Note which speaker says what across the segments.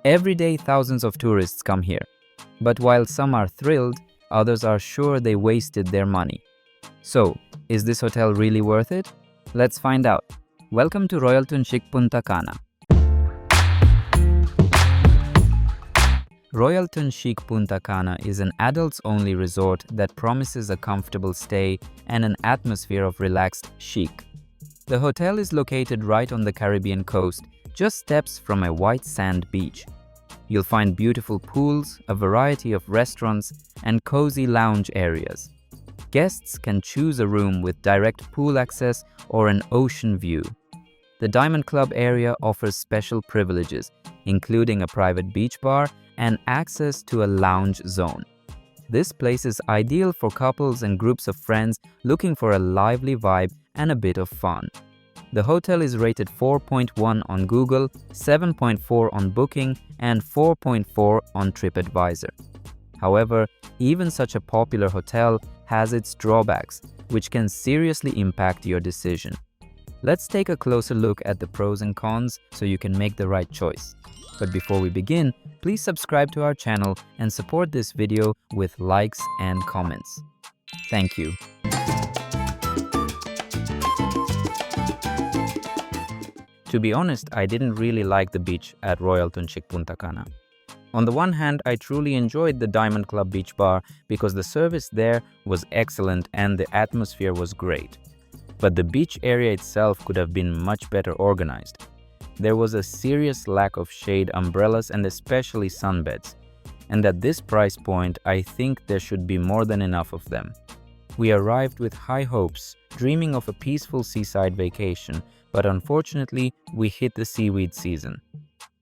Speaker 1: Every day, thousands of tourists come here. But while some are thrilled, others are sure they wasted their money. So, is this hotel really worth it? Let's find out. Welcome to Royalton Chic Punta Cana. Royalton Chic Punta Cana is an adults-only resort that promises a comfortable stay and an atmosphere of relaxed chic. The hotel is located right on the Caribbean coast, just steps from a white sand beach. You'll find beautiful pools, a variety of restaurants, and cozy lounge areas. Guests can choose a room with direct pool access or an ocean view. The Diamond Club area offers special privileges, including a private beach bar and access to a lounge zone. This place is ideal for couples and groups of friends looking for a lively vibe and a bit of fun. The hotel is rated 4.1 on Google, 7.4 on Booking, and 4.4 on TripAdvisor. However, even such a popular hotel has its drawbacks, which can seriously impact your decision. Let's take a closer look at the pros and cons so you can make the right choice. But before we begin, please subscribe to our channel and support this video with likes and comments. Thank you. To be honest, I didn't really like the beach at Royalton Chic Punta Cana. On the one hand, I truly enjoyed the Diamond Club Beach Bar because the service there was excellent and the atmosphere was great. But the beach area itself could have been much better organized. There was a serious lack of shade umbrellas and especially sunbeds. And at this price point, I think there should be more than enough of them. We arrived with high hopes, dreaming of a peaceful seaside vacation, but unfortunately, we hit the seaweed season.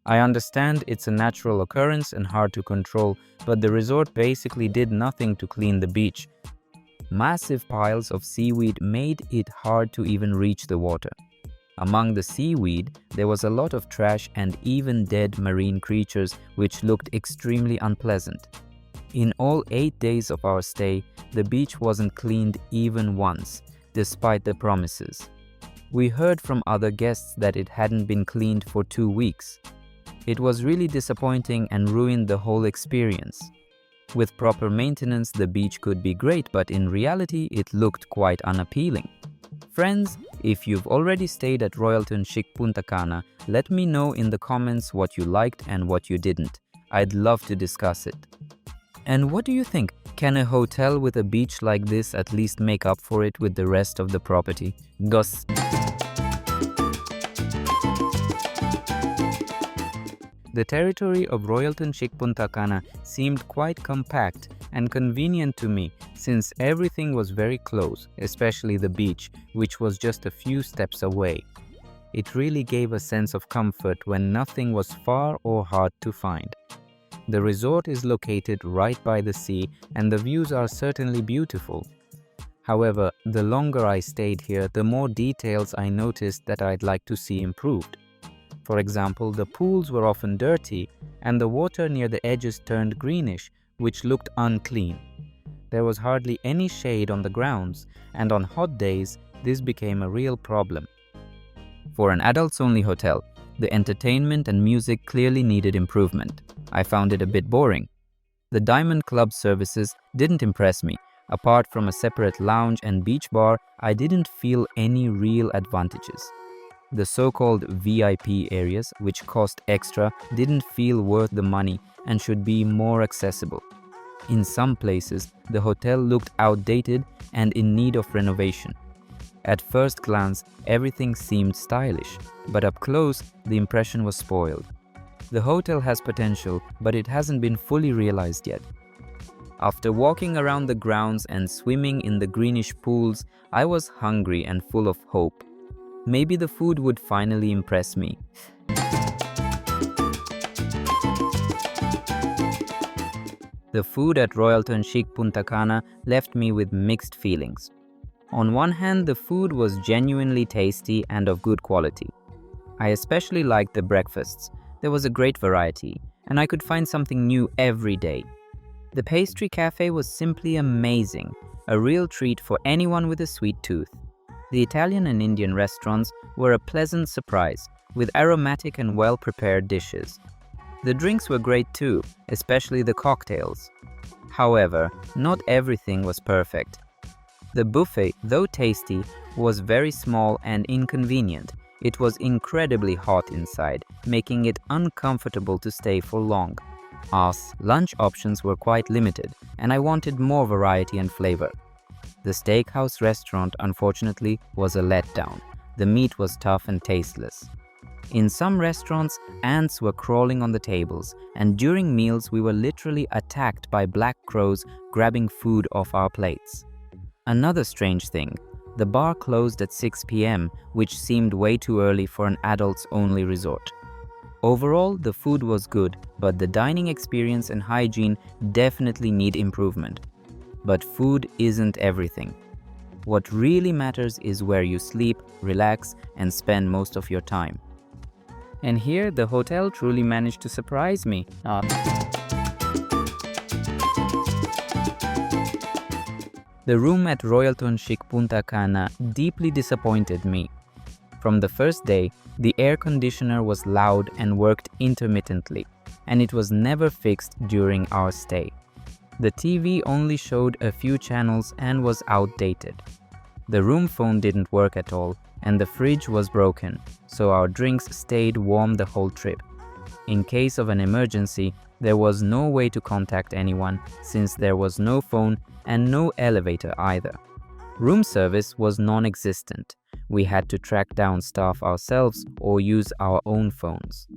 Speaker 1: I understand it's a natural occurrence and hard to control, but the resort basically did nothing to clean the beach. Massive piles of seaweed made it hard to even reach the water. Among the seaweed, there was a lot of trash and even dead marine creatures, which looked extremely unpleasant. In all 8 days of our stay, the beach wasn't cleaned even once, despite the promises. We heard from other guests that it hadn't been cleaned for 2 weeks. It was really disappointing and ruined the whole experience. With proper maintenance, the beach could be great, but in reality, it looked quite unappealing. Friends, if you've already stayed at Royalton Chic Punta Cana, let me know in the comments what you liked and what you didn't. I'd love to discuss it. And what do you think? Can a hotel with a beach like this at least make up for it with the rest of the property? The territory of Royalton Chic Punta Cana seemed quite compact and convenient to me since everything was very close, especially the beach, which was just a few steps away. It really gave a sense of comfort when nothing was far or hard to find. The resort is located right by the sea and the views are certainly beautiful. However, the longer I stayed here, the more details I noticed that I'd like to see improved. For example, the pools were often dirty and the water near the edges turned greenish, which looked unclean. There was hardly any shade on the grounds, and on hot days, this became a real problem. For an adults-only hotel, the entertainment and music clearly needed improvement. I found it a bit boring. The Diamond Club services didn't impress me. Apart from a separate lounge and beach bar, I didn't feel any real advantages. The so-called VIP areas, which cost extra, didn't feel worth the money and should be more accessible. In some places, the hotel looked outdated and in need of renovation. At first glance, everything seemed stylish, but up close, the impression was spoiled. The hotel has potential, but it hasn't been fully realized yet. After walking around the grounds and swimming in the greenish pools, I was hungry and full of hope. Maybe the food would finally impress me. The food at Royalton Chic Punta Cana left me with mixed feelings. On one hand, the food was genuinely tasty and of good quality. I especially liked the breakfasts. There was a great variety, and I could find something new every day. The pastry cafe was simply amazing, a real treat for anyone with a sweet tooth. The Italian and Indian restaurants were a pleasant surprise, with aromatic and well-prepared dishes. The drinks were great too, especially the cocktails. However, not everything was perfect. The buffet, though tasty, was very small and inconvenient. It was incredibly hot inside, making it uncomfortable to stay for long. Our lunch options were quite limited, and I wanted more variety and flavor. The steakhouse restaurant, unfortunately, was a letdown. The meat was tough and tasteless. In some restaurants, ants were crawling on the tables, and during meals we were literally attacked by black crows grabbing food off our plates. Another strange thing, the bar closed at 6 p.m., which seemed way too early for an adults-only resort. Overall, the food was good, but the dining experience and hygiene definitely need improvement. But food isn't everything. What really matters is where you sleep, relax, and spend most of your time. And here, the hotel truly managed to surprise me. The room at Royalton Chic Punta Cana deeply disappointed me. From the first day, the air conditioner was loud and worked intermittently, and it was never fixed during our stay. The TV only showed a few channels and was outdated. The room phone didn't work at all, and the fridge was broken, so our drinks stayed warm the whole trip. In case of an emergency, there was no way to contact anyone since there was no phone and no elevator either. Room service was non-existent. We had to track down staff ourselves or use our own phones.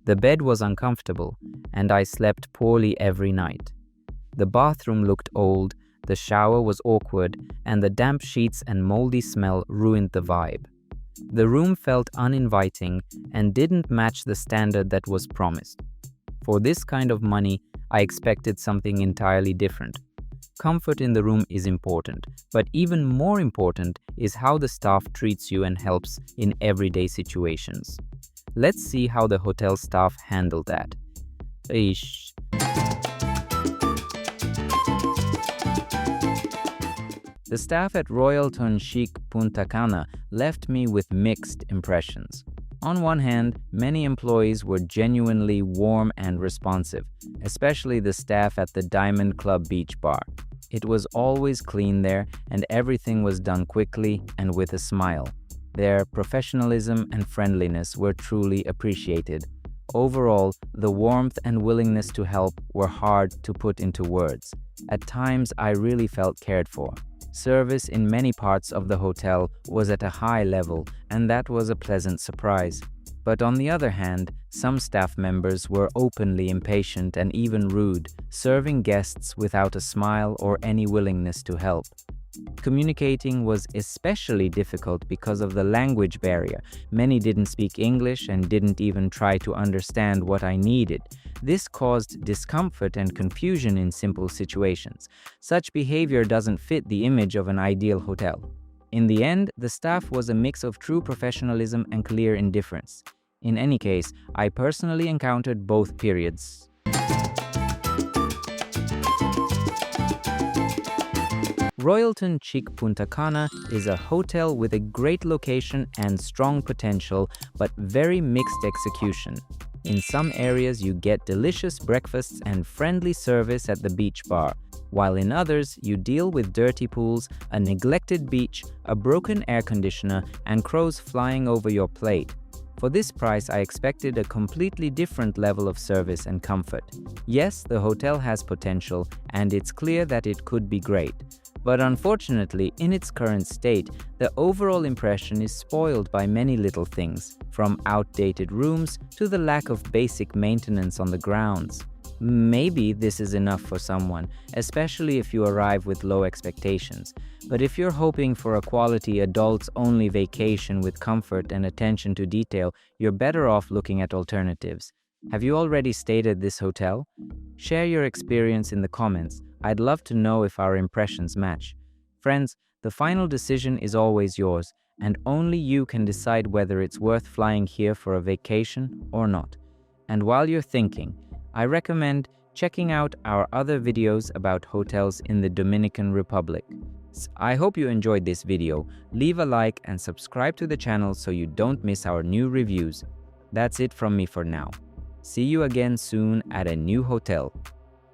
Speaker 1: The bed was uncomfortable, and I slept poorly every night. The bathroom looked old, the shower was awkward, and the damp sheets and moldy smell ruined the vibe. The room felt uninviting and didn't match the standard that was promised. For this kind of money, I expected something entirely different. Comfort in the room is important, but even more important is how the staff treats you and helps in everyday situations. Let's see how the hotel staff handled that. The staff at Royalton Chic Punta Cana left me with mixed impressions. On one hand, many employees were genuinely warm and responsive, especially the staff at the Diamond Club Beach Bar. It was always clean there, and everything was done quickly and with a smile. Their professionalism and friendliness were truly appreciated. Overall, the warmth and willingness to help were hard to put into words. At times, I really felt cared for. Service in many parts of the hotel was at a high level, and that was a pleasant surprise. But on the other hand, some staff members were openly impatient and even rude, serving guests without a smile or any willingness to help. Communicating was especially difficult because of the language barrier. Many didn't speak English and didn't even try to understand what I needed. This caused discomfort and confusion in simple situations. Such behavior doesn't fit the image of an ideal hotel. In the end, the staff was a mix of true professionalism and clear indifference. In any case, I personally encountered both periods. Royalton Chic Punta Cana is a hotel with a great location and strong potential, but very mixed execution. In some areas, you get delicious breakfasts and friendly service at the beach bar, while in others, you deal with dirty pools, a neglected beach, a broken air conditioner, and crows flying over your plate. For this price, I expected a completely different level of service and comfort. Yes, the hotel has potential, and it's clear that it could be great. But unfortunately, in its current state, the overall impression is spoiled by many little things, from outdated rooms to the lack of basic maintenance on the grounds. Maybe this is enough for someone, especially if you arrive with low expectations. But if you're hoping for a quality adults-only vacation with comfort and attention to detail, you're better off looking at alternatives. Have you already stayed at this hotel? Share your experience in the comments. I'd love to know if our impressions match. Friends, the final decision is always yours, and only you can decide whether it's worth flying here for a vacation or not. And while you're thinking, I recommend checking out our other videos about hotels in the Dominican Republic. I hope you enjoyed this video. Leave a like and subscribe to the channel so you don't miss our new reviews. That's it from me for now. See you again soon at a new hotel.